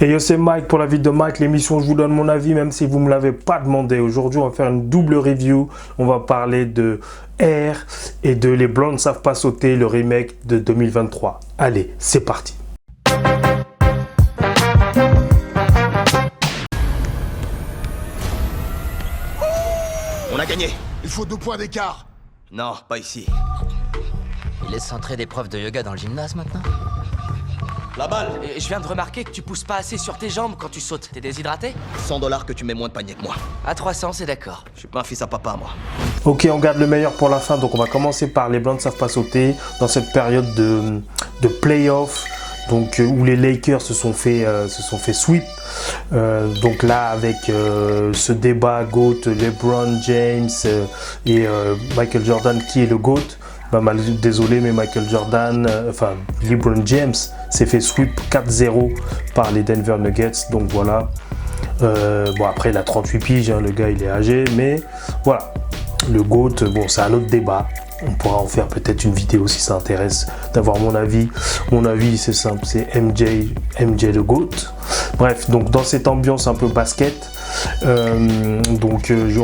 Et yo, c'est Mike pour la vie de Mike, l'émission où je vous donne mon avis même si vous ne me l'avez pas demandé. Aujourd'hui, on va faire une double review. On va parler de Air et de Les Blondes ne savent pas sauter, le remake de 2023. Allez, c'est parti. On a gagné. Il faut 2 points d'écart. Non, pas ici. Il laisse entrer des profs de yoga dans le gymnase maintenant? La balle. Je viens de remarquer que tu pousses pas assez sur tes jambes quand tu sautes. T'es déshydraté? 100$ que tu mets moins de panier que moi. À 300, c'est d'accord. Je suis pas un fils à papa, moi. Ok, on garde le meilleur pour la fin. Donc, on va commencer par Les Blondes ne savent pas sauter dans cette période de playoff. Donc, où les Lakers se sont fait sweep. Donc là, avec ce débat GOAT, LeBron James et Michael Jordan, qui est le GOAT? Désolé, mais Michael Jordan, LeBron James s'est fait sweep 4-0 par les Denver Nuggets. Donc voilà. Bon, après, il a 38 piges, hein, le gars, il est âgé. Mais voilà, le GOAT, bon, c'est un autre débat. On pourra en faire peut-être une vidéo si ça intéresse d'avoir mon avis. Mon avis, c'est simple, c'est MJ le GOAT. Bref, donc dans cette ambiance un peu basket, on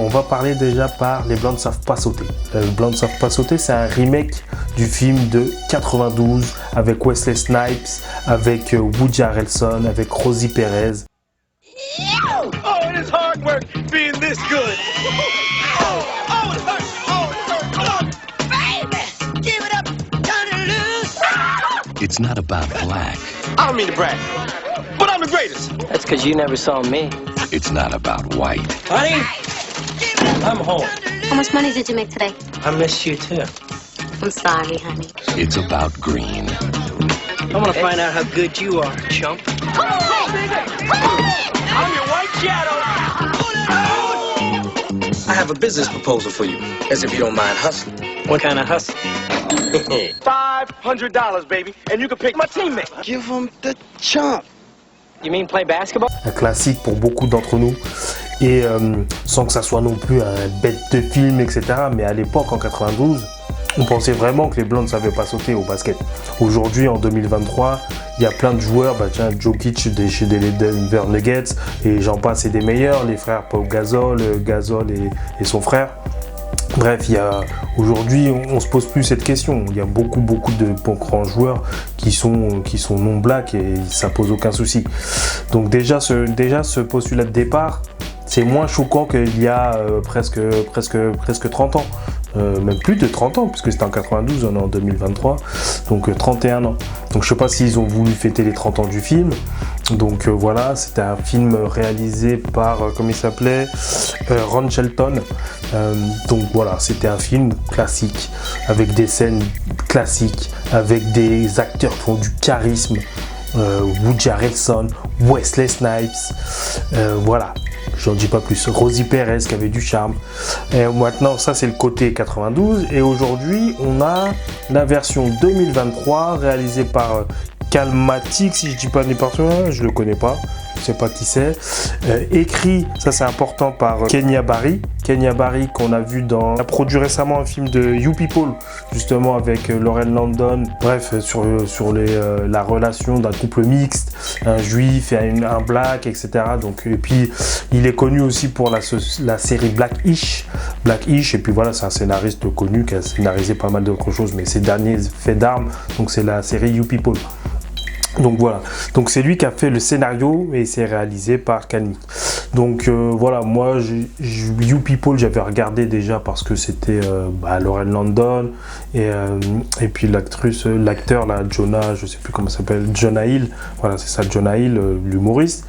va parler déjà par Les Blondes ne savent pas sauter. Les Blondes ne savent pas sauter, c'est un remake du film de 92 avec Wesley Snipes, avec Woody Harrelson, avec Rosie Perez. Oh, it is hard work being this good. Oh, it hurts. Oh, it hurts. Come on, baby, give it up, turn it loose. It's not about black. I don't mean to brag, but I'm the greatest. That's because you never saw me. It's not about white. Honey, I'm home. How much money did you make today? I missed you too. I'm sorry, honey. It's about green. I want to find out how good you are, chump. I'm your white shadow. I have a business proposal for you, as if you don't mind hustling. What kind of hustle? $500, baby, and you can pick my teammate. Give him the chump. You mean play basketball? Un classique pour beaucoup d'entre nous. Et sans que ça soit non plus un bête de film, etc. Mais à l'époque, en 92, on pensait vraiment que les Blondes ne savaient pas sauter au basket. Aujourd'hui, en 2023, il y a plein de joueurs, Jokic chez les Denver Nuggets, et j'en passe, et des meilleurs, les frères Pau Gasol et son frère. Bref, aujourd'hui, on se pose plus cette question. Il y a beaucoup de grands joueurs qui sont non black et ça pose aucun souci. Donc déjà ce postulat de départ, c'est moins choquant qu'il y a presque 30 ans. Même plus de 30 ans, puisque c'était en 92, on est en 2023, donc 31 ans. Donc je sais pas s'ils ont voulu fêter les 30 ans du film. Donc voilà, c'était un film réalisé par, comment il s'appelait, Ron Shelton. Donc voilà, c'était un film classique, avec des scènes classiques, avec des acteurs qui ont du charisme. Woody Harrelson, Wesley Snipes, voilà. J'en dis pas plus. Rosie Perez qui avait du charme. Et maintenant, ça c'est le côté 92. Et aujourd'hui, on a la version 2023 réalisée par Calmatic, si je dis pas n'importe quoi, je le connais pas, je sais pas qui c'est. Écrit, ça c'est important, par Kenya Barry. Kenya Barry qu'on a vu a produit récemment un film de You People, justement avec Lauren Landon. Bref, sur la relation d'un couple mixte, un juif et un black, etc. Donc, et puis il est connu aussi pour la série Blackish. Et puis voilà, c'est un scénariste connu qui a scénarisé pas mal d'autres choses, mais ses derniers faits d'armes, donc c'est la série You People. Donc voilà, donc c'est lui qui a fait le scénario et c'est réalisé par Calmic. Donc voilà, moi You People j'avais regardé déjà parce que c'était Lauren Landon et puis l'acteur là, Jonah, je sais plus comment ça s'appelle, Jonah Hill, voilà c'est ça, Jonah Hill, l'humoriste.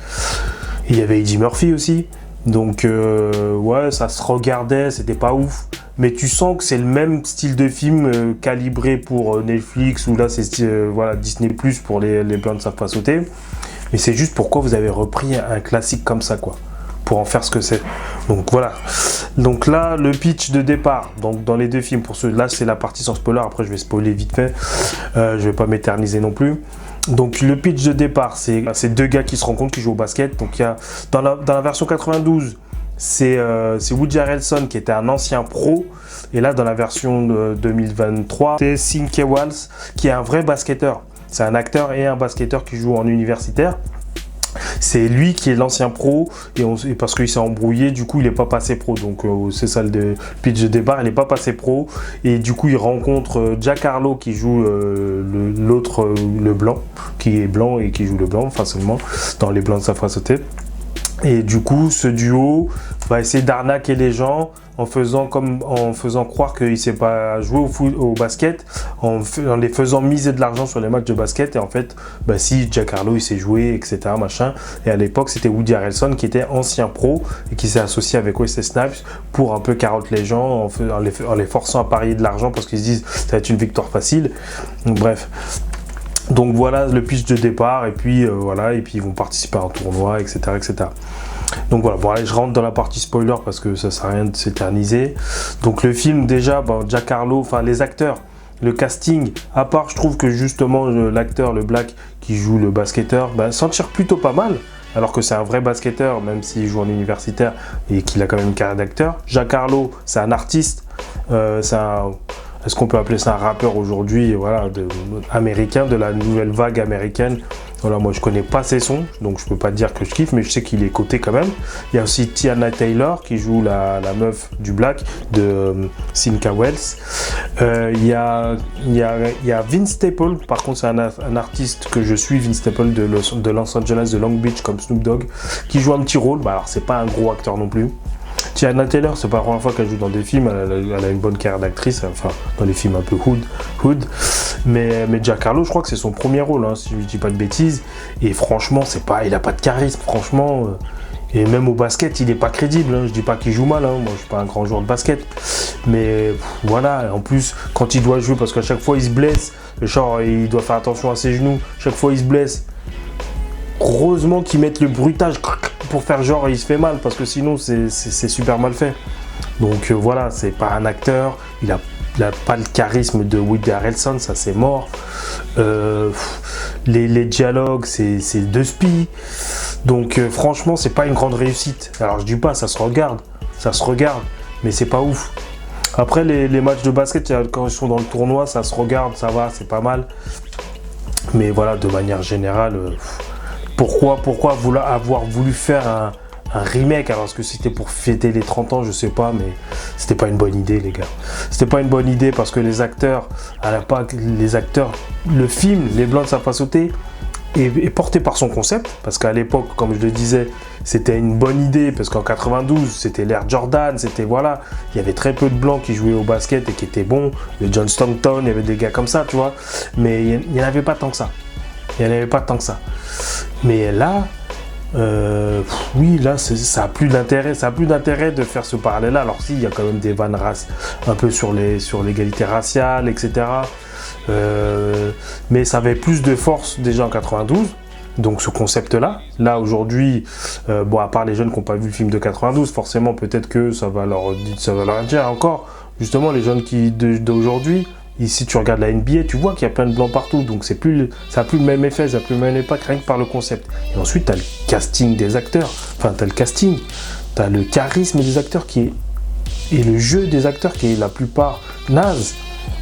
Et il y avait Eddie Murphy aussi. Donc ouais, ça se regardait, c'était pas ouf. Mais tu sens que c'est le même style de film calibré pour Netflix, ou là c'est voilà, Disney Plus pour les Blondes ne savent pas sauter. Mais c'est juste pourquoi vous avez repris un classique comme ça, quoi, pour en faire ce que c'est. Donc voilà. Donc là, le pitch de départ, donc dans les deux films, là c'est la partie sans spoiler, après je vais spoiler vite fait, je vais pas m'éterniser non plus. Donc le pitch de départ, c'est deux gars qui se rencontrent, qui jouent au basket. Donc il y a dans la version 92, c'est Woody Harrelson qui était un ancien pro, et là dans la version 2023, c'est Cynthia Walls qui est un vrai basketteur. C'est un acteur et un basketteur qui joue en universitaire. C'est lui qui est l'ancien pro et parce qu'il s'est embrouillé, du coup il n'est pas passé pro. Donc c'est ça le pitch de départ, il n'est pas passé pro et du coup il rencontre Jack Harlow qui joue l'autre, le blanc, qui est blanc et qui joue le blanc facilement dans Les Blancs de Savent Pas Sauter. Et du coup ce duo va essayer d'arnaquer les gens en faisant croire qu'il ne sait pas jouer au basket, en les faisant miser de l'argent sur les matchs de basket. Et en fait, si Jack Harlow il sait jouer, etc. machin. Et à l'époque, c'était Woody Harrelson qui était ancien pro et qui s'est associé avec Wesley Snipes pour un peu carotte les gens en les forçant à parier de l'argent parce qu'ils se disent ça va être une victoire facile. Donc, bref. Donc voilà le pitch de départ et puis voilà, et puis ils vont participer à un tournoi, etc. etc. Donc voilà, bon allez, je rentre dans la partie spoiler parce que ça sert à rien de s'éterniser. Donc le film déjà, Jack Harlow, enfin les acteurs, le casting, à part je trouve que justement l'acteur, le black qui joue le basketteur, s'en tire plutôt pas mal. Alors que c'est un vrai basketteur, même s'il joue en universitaire et qu'il a quand même une carrière d'acteur. Jack Harlow, c'est un artiste, est-ce qu'on peut appeler ça un rappeur aujourd'hui, voilà, américain, de la nouvelle vague américaine. Voilà, moi je connais pas ses sons, donc je peux pas dire que je kiffe, mais je sais qu'il est coté quand même. Il y a aussi Tiana Taylor qui joue la meuf du Black de Cynthia Wells. Il y a Vince Staples, par contre c'est un artiste que je suis, Vince Staples de Los Angeles, de Long Beach comme Snoop Dogg, qui joue un petit rôle. Alors c'est pas un gros acteur non plus. Tiana Taylor, c'est pas la première fois qu'elle joue dans des films, elle a une bonne carrière d'actrice, enfin dans les films un peu hood. Mais Jack Harlow, je crois que c'est son premier rôle, hein, si je dis pas de bêtises. Et franchement, il a pas de charisme, franchement. Et même au basket, il est pas crédible. Hein, je dis pas qu'il joue mal, hein, moi je suis pas un grand joueur de basket. Mais voilà, en plus, quand il doit jouer, parce qu'à chaque fois il se blesse, genre il doit faire attention à ses genoux, chaque fois il se blesse. Heureusement qu'ils mettent le bruitage pour faire genre il se fait mal, parce que sinon c'est super mal fait. Donc voilà, c'est pas un acteur, il a pas le charisme de Woody Harrelson, ça c'est mort. Les dialogues, c'est deux spies. Donc franchement, c'est pas une grande réussite. Alors je dis pas, ça se regarde, mais c'est pas ouf. Après les matchs de basket, quand ils sont dans le tournoi, ça se regarde, ça va, c'est pas mal. Mais voilà, de manière générale, pourquoi avoir voulu faire un remake alors que c'était pour fêter les 30 ans, je sais pas, mais c'était pas une bonne idée les gars. C'était pas une bonne idée parce que les acteurs, le film Les Blancs ne Savent Pas Sauter est porté par son concept, parce qu'à l'époque, comme je le disais, c'était une bonne idée parce qu'en 92 c'était l'ère Jordan, c'était voilà, il y avait très peu de blancs qui jouaient au basket et qui étaient bons, le John Stockton, il y avait des gars comme ça, tu vois, mais il n'y en avait pas tant que ça. Mais là, oui, là, ça a plus d'intérêt. Ça a plus d'intérêt de faire ce parallèle-là. Alors si, il y a quand même des vannes un peu sur l'égalité raciale, etc. Mais ça avait plus de force déjà en 92. Donc ce concept-là, aujourd'hui, à part les jeunes qui n'ont pas vu le film de 92, forcément peut-être que ça va leur dire encore. Justement, les jeunes d'aujourd'hui. Ici, tu regardes la NBA, tu vois qu'il y a plein de blancs partout, donc ça n'a plus le même effet, ça n'a plus le même impact rien que par le concept. Et ensuite, tu as le casting des acteurs, tu as le charisme des acteurs et le jeu des acteurs qui est la plupart naze,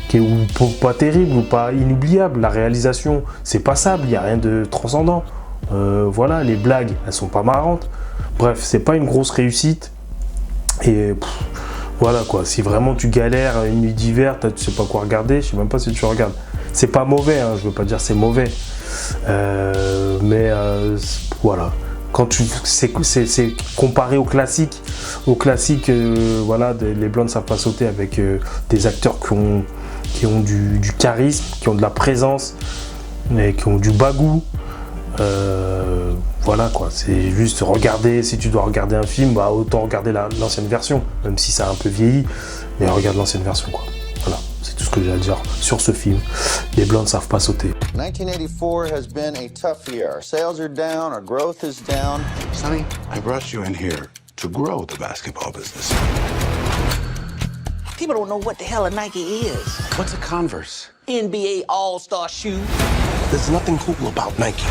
qui est pas terrible ou pas inoubliable. La réalisation, c'est passable, il n'y a rien de transcendant. Voilà, les blagues, elles sont pas marrantes. Bref, c'est pas une grosse réussite. Et voilà quoi, si vraiment tu galères une nuit d'hiver, tu sais pas quoi regarder, je sais même pas si tu regardes. C'est pas mauvais, hein, je veux pas dire c'est mauvais. Mais voilà. Quand c'est comparé au classique, voilà, Les Blancs ne Savent Pas Sauter avec des acteurs qui ont du charisme, qui ont de la présence, mais qui ont du bagou. Voilà quoi, c'est juste regarder, si tu dois regarder un film, autant regarder l'ancienne version, même si ça a un peu vieilli, mais regarde l'ancienne version quoi. Voilà, c'est tout ce que j'ai à dire sur ce film. Les Blancs ne Savent Pas Sauter. 1984 has been a tough year. Our sales are down, our growth is down. Sonny, I brought you in here to grow the basketball business. People don't know what the hell a Nike is. What's a Converse? NBA All-Star shoe. There's nothing cool about Nike.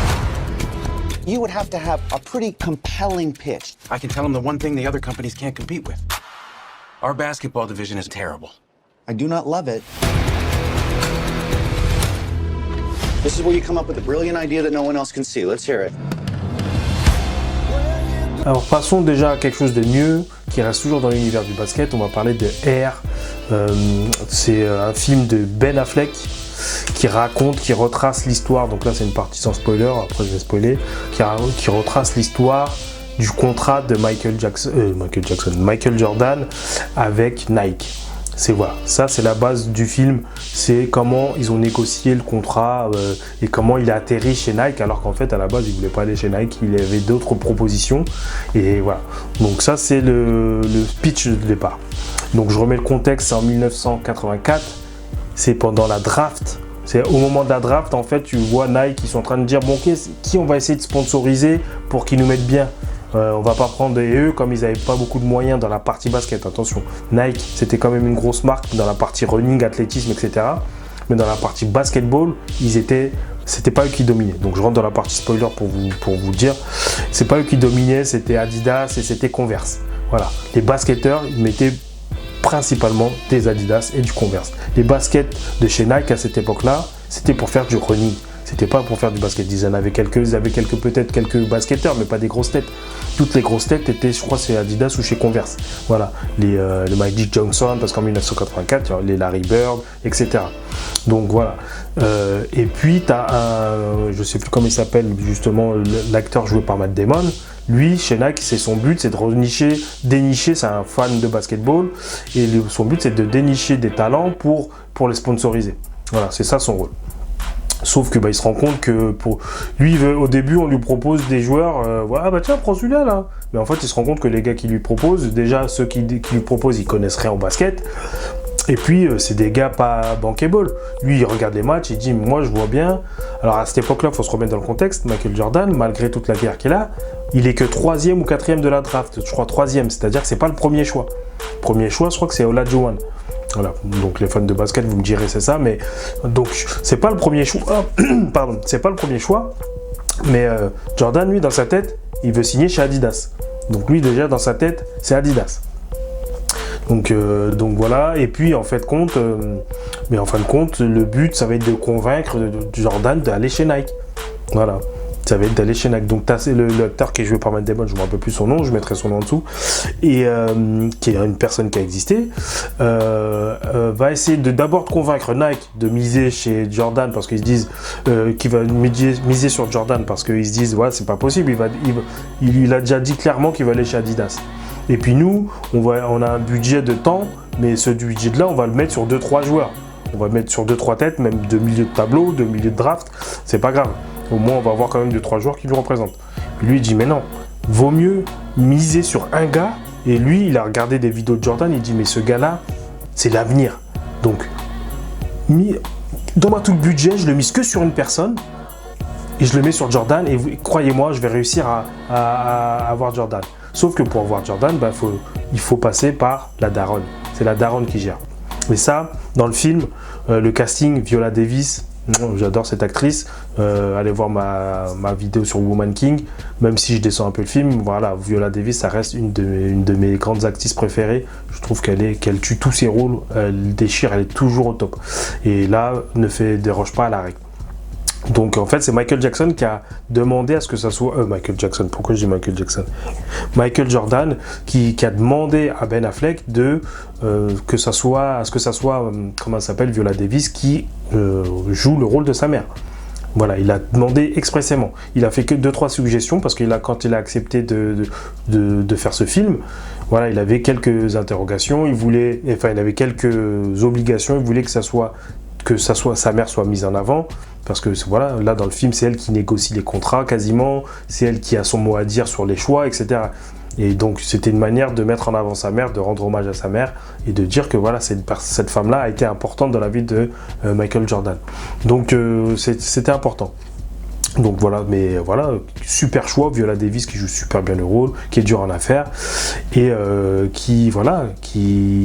You would have to have a pretty compelling pitch. I can tell them the one thing the other companies can't compete with. Our basketball division is terrible. I do not love it. This is where you come up with a brilliant idea that no one else can see. Let's hear it. Alors passons déjà à quelque chose de mieux, qui reste toujours dans l'univers du basket. On va parler de Air. C'est un film de Ben Affleck qui retrace l'histoire. Donc là c'est une partie sans spoiler, après je vais spoiler. Qui retrace l'histoire du contrat de Michael Jordan avec Nike. Ça c'est la base du film, c'est comment ils ont négocié le contrat et comment il a atterri chez Nike, alors qu'en fait à la base il voulait pas aller chez Nike, il avait d'autres propositions, et voilà. Donc ça c'est le pitch de départ. Donc je remets le contexte, c'est en 1984, c'est pendant la draft. C'est au moment de la draft, en fait, tu vois Nike, ils sont en train de dire, bon, qui on va essayer de sponsoriser pour qu'ils nous mettent bien. On va pas prendre, et eux, comme ils n'avaient pas beaucoup de moyens dans la partie basket, attention, Nike, c'était quand même une grosse marque dans la partie running, athlétisme, etc. Mais dans la partie basketball, c'était pas eux qui dominaient. Donc je rentre dans la partie spoiler pour vous dire, c'est pas eux qui dominaient, c'était Adidas et c'était Converse. Voilà, les basketteurs, ils mettaient principalement des Adidas et du Converse. Les baskets de chez Nike à cette époque-là, c'était pour faire du running. C'était pas pour faire du basket. Ils avaient peut-être quelques basketteurs, mais pas des grosses têtes. Toutes les grosses têtes étaient, je crois, chez Adidas ou chez Converse. Voilà, le Magic Johnson, parce qu'en 1984, les Larry Bird, etc. Donc voilà. Et puis, tu as je sais plus comment il s'appelle, justement, l'acteur joué par Matt Damon. Lui, chez Nike, son but, c'est de dénicher, c'est un fan de basketball, et son but, c'est de dénicher des talents pour les sponsoriser. Voilà, c'est ça son rôle. Sauf que il se rend compte que au début on lui propose des joueurs, voilà, tiens, prends celui-là là. Mais en fait il se rend compte que les gars qui lui proposent, déjà ceux qui lui proposent, ils connaissent rien au basket. Et puis c'est des gars pas bankable. Lui il regarde les matchs, il dit moi je vois bien. Alors à cette époque-là, il faut se remettre dans le contexte. Michael Jordan, malgré toute la guerre qu'il a, il est que 3e ou 4e de la draft. Je crois 3e, c'est-à-dire que c'est pas le premier choix. Premier choix, je crois que c'est Olajuwon. Voilà, donc les fans de basket, vous me direz c'est ça, mais donc c'est pas le premier choix. Pardon, c'est pas le premier choix. Mais Jordan, lui, dans sa tête, il veut signer chez Adidas. Donc lui, déjà dans sa tête, c'est Adidas. Donc voilà. Et puis en fin de compte, le but, ça va être de convaincre Jordan d'aller chez Nike. Voilà. Ça va être d'aller chez Nike. Donc c'est l'acteur qui est joué par Matt Damon, je ne me rappelle plus son nom, je mettrai son nom en dessous, et qui est une personne qui a existé, va essayer d'abord de convaincre Nike de miser chez Jordan, parce qu'ils se disent qu'il va miser sur Jordan, parce qu'ils se disent ouais, c'est pas possible, il a déjà dit clairement qu'il va aller chez Adidas. Et puis nous, on a un budget de temps, mais ce budget-là, on va le mettre sur 2-3 joueurs. On va le mettre sur 2-3 têtes, même de milieu de tableau, de milieu de draft, c'est pas grave. Au moins, on va avoir quand même 2-3 joueurs qui le représentent. Puis lui, il dit, mais non, vaut mieux miser sur un gars. Et lui, il a regardé des vidéos de Jordan, il dit, mais ce gars-là, c'est l'avenir. Donc, dans tout le budget, je le mise que sur une personne. Et je le mets sur Jordan. Et croyez-moi, je vais réussir à avoir Jordan. Sauf que pour avoir Jordan, il faut passer par la daronne. C'est la daronne qui gère. Et ça, dans le film, le casting, Viola Davis, j'adore cette actrice. Allez voir ma vidéo sur Woman King. Même si je descends un peu le film, voilà, Viola Davis, ça reste une de mes grandes actrices préférées. Je trouve qu'elle tue tous ses rôles, elle déchire, elle est toujours au top. Et là, ne déroge pas à la règle. Donc en fait, c'est Michael Jackson qui a demandé à ce que ça soit... Michael Jackson, pourquoi je dis Michael Jackson? Michael Jordan qui a demandé à Ben Affleck que ça soit, comment ça s'appelle, Viola Davis qui joue le rôle de sa mère. Voilà, il a demandé expressément. Il a fait que 2-3 suggestions parce que quand il a accepté de faire ce film, voilà, il avait quelques interrogations, il avait quelques obligations, il voulait que sa mère soit mise en avant. Parce que voilà, là dans le film, c'est elle qui négocie les contrats quasiment, c'est elle qui a son mot à dire sur les choix, etc. Et donc c'était une manière de mettre en avant sa mère, de rendre hommage à sa mère et de dire que voilà, cette femme-là a été importante dans la vie de Michael Jordan. Donc c'était important. Donc voilà, mais voilà, super choix, Viola Davis qui joue super bien le rôle, qui est dur en affaires et qui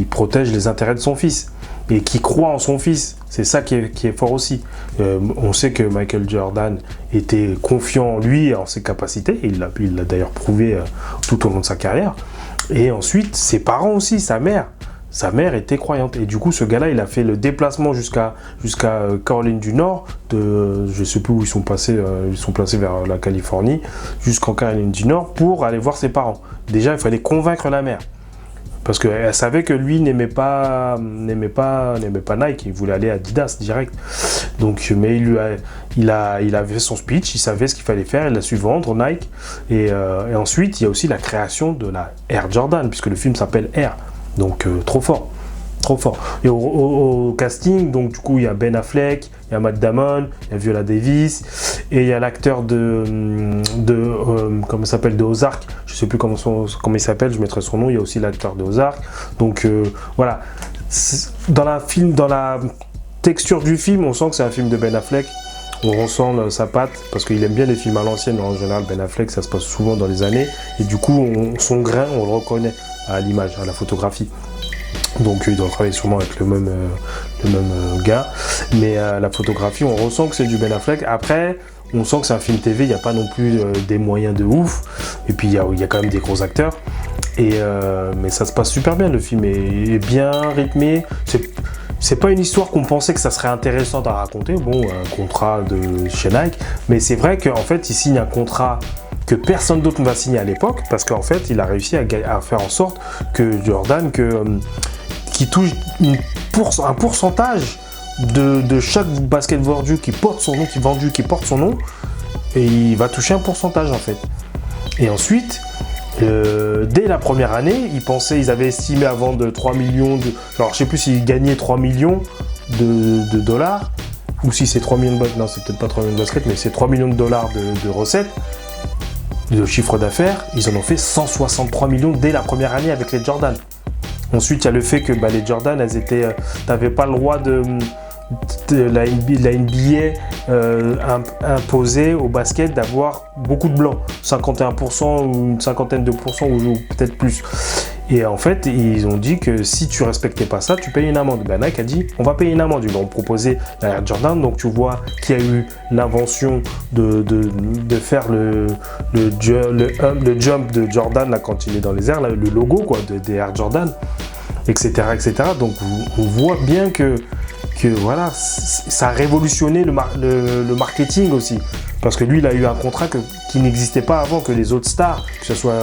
protège les intérêts de son fils et qui croit en son fils. C'est ça qui est fort aussi. On sait que Michael Jordan était confiant en lui et en ses capacités. Il l'a d'ailleurs prouvé tout au long de sa carrière. Et ensuite, ses parents aussi, sa mère. sa mère était croyante. Et du coup, ce gars-là, il a fait le déplacement jusqu'à Caroline du Nord. Je sais plus où ils sont passés vers la Californie, jusqu'en Caroline du Nord pour aller voir ses parents. Déjà, il fallait convaincre la mère. Parce qu'elle savait que lui n'aimait pas Nike, il voulait aller à Adidas direct. Donc, mais il avait fait son speech, il savait ce qu'il fallait faire, il a su vendre Nike. Et ensuite, il y a aussi la création de la Air Jordan, puisque le film s'appelle Air. Donc, trop fort. Trop fort. Et au casting, donc du coup, il y a Ben Affleck, il y a Matt Damon, il y a Viola Davis, et il y a l'acteur comment s'appelle, de Ozark. Je sais plus comment il s'appelle, je mettrai son nom. Il y a aussi l'acteur de Ozark. Donc voilà. Dans la texture du film, on sent que c'est un film de Ben Affleck. On ressent sa patte, parce qu'il aime bien les films à l'ancienne. En général, Ben Affleck, ça se passe souvent dans les années. Et du coup, son grain, on le reconnaît à l'image, à la photographie. Donc il doit travailler sûrement avec le même gars, mais la photographie, on ressent que c'est du Ben Affleck. Après, on sent que c'est un film TV, il n'y a pas non plus des moyens de ouf, et puis il y a quand même des gros acteurs, mais ça se passe super bien, le film est bien rythmé. C'est pas une histoire qu'on pensait que ça serait intéressant à raconter, bon, un contrat de chez Nike, mais c'est vrai qu'en fait il signe un contrat que personne d'autre ne va signer à l'époque, parce qu'en fait il a réussi à faire en sorte que Jordan, qui touche un pourcentage de chaque basket vendu qui porte son nom, et il va toucher un pourcentage en fait. Et ensuite, dès la première année, ils avaient estimé à vendre 3 millions de... Alors je sais plus s'ils gagnaient 3 millions de dollars, ou si c'est 3 millions de baskets, non c'est peut-être pas 3 millions de baskets, mais c'est 3 millions de dollars de recettes, de chiffre d'affaires. Ils en ont fait 163 millions dès la première année avec les Jordan. Ensuite, il y a le fait que les Jordan, t'avais pas le droit de la NBA imposait au basket d'avoir beaucoup de blancs, 51% ou une cinquantaine de pourcents ou peut-être plus. Et en fait, ils ont dit que si tu respectais pas ça, tu payes une amende. Nike a dit, on va payer une amende. Ils ont proposé la Air Jordan. Donc tu vois qu'il y a eu l'invention de faire le jump de Jordan là, quand il est dans les airs, là, le logo quoi, des Air Jordan, etc., etc. Donc on voit bien que voilà, ça a révolutionné le marketing aussi. Parce que lui, il a eu un contrat qui n'existait pas avant, que les autres stars, que ce soit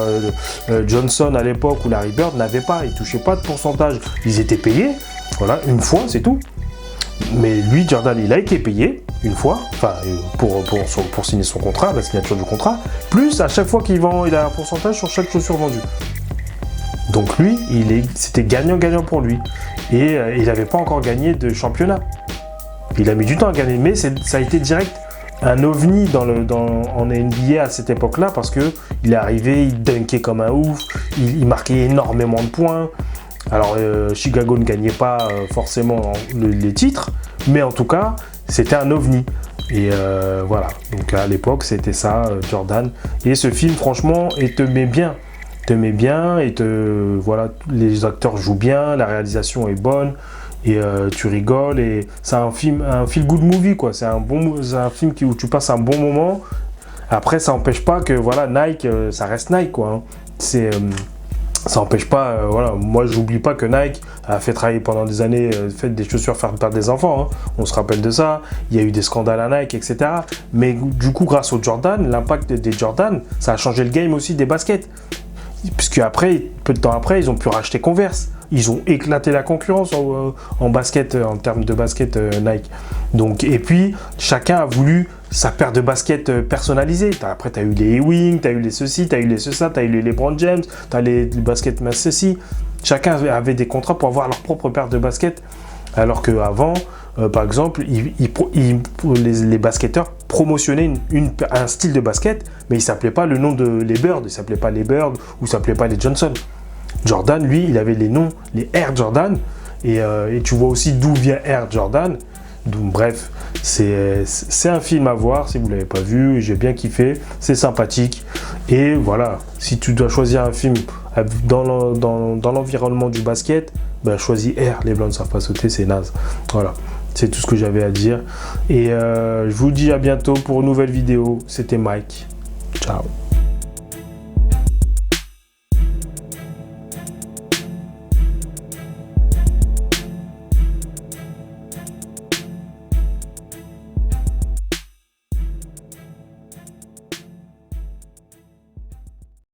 Johnson à l'époque ou Larry Bird, n'avaient pas. Ils ne touchaient pas de pourcentage. Ils étaient payés, voilà, une fois, c'est tout. Mais lui, Jordan, il a été payé une fois, enfin, pour signer son contrat, la signature du contrat, plus à chaque fois qu'il vend, il a un pourcentage sur chaque chaussure vendue. Donc lui, c'était gagnant-gagnant pour lui. Et il n'avait pas encore gagné de championnat. Il a mis du temps à gagner, mais ça a été direct un ovni en NBA à cette époque-là, parce que il est arrivé, il dunkait comme un ouf, il marquait énormément de points. Alors Chicago ne gagnait pas forcément les titres, mais en tout cas, c'était un ovni. Et voilà, donc à l'époque, c'était ça, Jordan. Et ce film, franchement, il te met bien. Et voilà, les acteurs jouent bien, la réalisation est bonne, et tu rigoles, et c'est un feel-good movie, quoi. C'est un film où tu passes un bon moment. Après, ça n'empêche pas que, voilà, Nike, ça reste Nike, quoi. Hein. Ça n'empêche pas, voilà, moi j'oublie pas que Nike a fait travailler pendant des années, fait des chaussures faire perdre des enfants, hein. On se rappelle de ça, il y a eu des scandales à Nike, etc. Mais du coup, grâce aux Jordan, l'impact des Jordan, ça a changé le game aussi des baskets. Puisque après, peu de temps après, ils ont pu racheter Converse. Ils ont éclaté la concurrence en basket, en termes de basket Nike. Donc, et puis, chacun a voulu sa paire de baskets personnalisée. Après, tu as eu les Ewing, tu as eu les ceci, tu as eu les ceci, tu as eu les LeBron James, tu as les baskets ceci. Chacun avait des contrats pour avoir leur propre paire de baskets. Alors qu'avant, par exemple, les basketteurs promotionnaient un style de basket, mais il ne s'appelait pas le nom de les Bird, il ne s'appelait pas les Bird ou il ne s'appelait pas les Johnson. Jordan, lui, il avait les noms, les Air Jordan, et tu vois aussi d'où vient Air Jordan. Donc, bref, c'est un film à voir si vous ne l'avez pas vu, j'ai bien kiffé, c'est sympathique. Et voilà, si tu dois choisir un film dans l'environnement du basket, ben, choisis Air, les blancs ne savent pas sauter, c'est naze. Voilà, c'est tout ce que j'avais à dire. Et je vous dis à bientôt pour une nouvelle vidéo, c'était Mike, ciao.